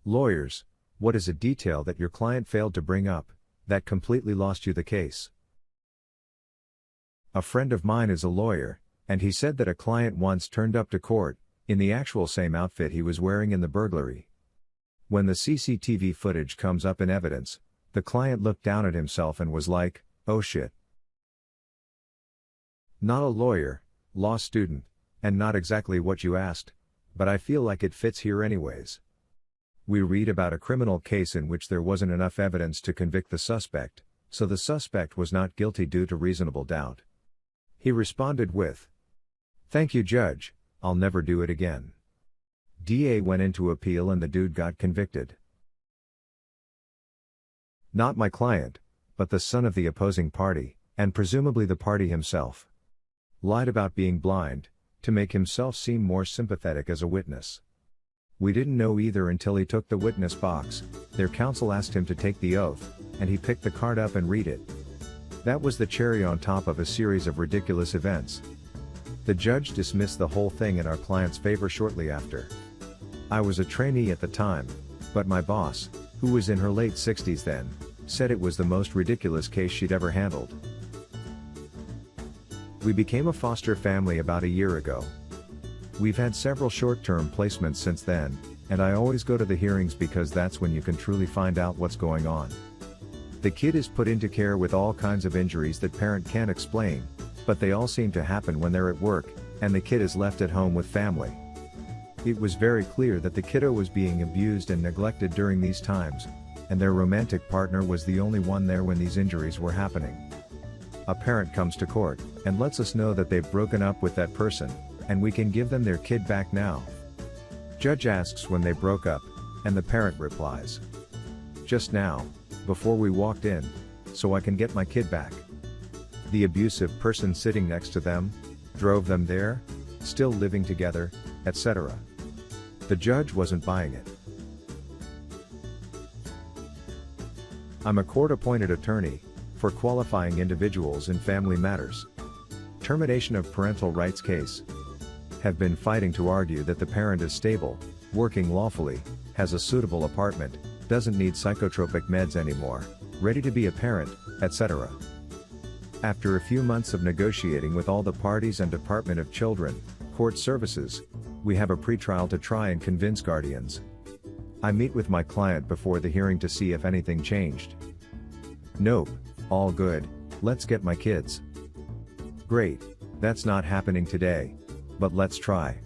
Lawyers, what is a detail that your client failed to bring up, that completely lost you the case? A friend of mine is a lawyer, and he said that a client once turned up to court, in the actual same outfit he was wearing in the burglary. When the CCTV footage comes up in evidence, the client looked down at himself and was like, "Oh shit." Not a lawyer, law student, and not exactly what you asked, but I feel like it fits here anyways. We read about a criminal case in which there wasn't enough evidence to convict the suspect, so the suspect was not guilty due to reasonable doubt. He responded with, "Thank you, Judge, I'll never do it again." DA went into appeal and the dude got convicted. Not my client, but the son of the opposing party, and presumably the party himself. Lied about being blind, to make himself seem more sympathetic as a witness. We didn't know either until he took the witness box. Their counsel asked him to take the oath, and he picked the card up and read it. That was the cherry on top of a series of ridiculous events. The judge dismissed the whole thing in our client's favor shortly after. I was a trainee at the time, but my boss, who was in her late 60s then, said it was the most ridiculous case she'd ever handled. We became a foster family about a year ago. We've had several short-term placements since then, and I always go to the hearings because that's when you can truly find out what's going on. The kid is put into care with all kinds of injuries that parent can't explain, but they all seem to happen when they're at work, and the kid is left at home with family. It was very clear that the kiddo was being abused and neglected during these times, and their romantic partner was the only one there when these injuries were happening. A parent comes to court, and lets us know that they've broken up with that person, and we can give them their kid back now. Judge asks when they broke up, and the parent replies, "Just now, before we walked in, so I can get my kid back." The abusive person sitting next to them, drove them there, still living together, etc. The judge wasn't buying it. I'm a court-appointed attorney, for qualifying individuals in family matters. Termination of parental rights case. Have been fighting to argue that the parent is stable, working lawfully, has a suitable apartment, doesn't need psychotropic meds anymore, ready to be a parent, etc. After a few months of negotiating with all the parties and Department of Children, Court Services, we have a pretrial to try and convince guardians. I meet with my client before the hearing to see if anything changed. Nope, all good, let's get my kids. Great, that's not happening today, but let's try.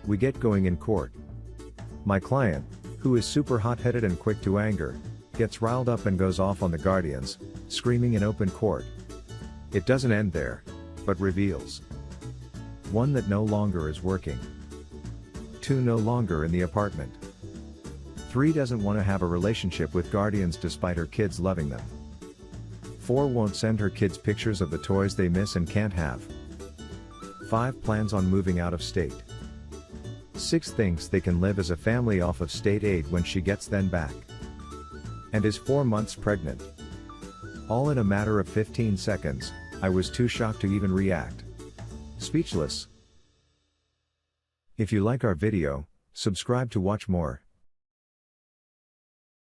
We get going in court. My client, who is super hot-headed and quick to anger, gets riled up and goes off on the guardians, screaming in open court. It doesn't end there, but reveals 1. That no longer is working. 2. No longer in the apartment. 3. Doesn't want to have a relationship with guardians despite her kids loving them. 4. Won't send her kids pictures of the toys they miss and can't have. 5. Plans on moving out of state. 6. Thinks they can live as a family off of state aid when she gets them back. And is 4 months pregnant. All in a matter of 15 seconds, I was too shocked to even react. Speechless. If you like our video, subscribe to watch more.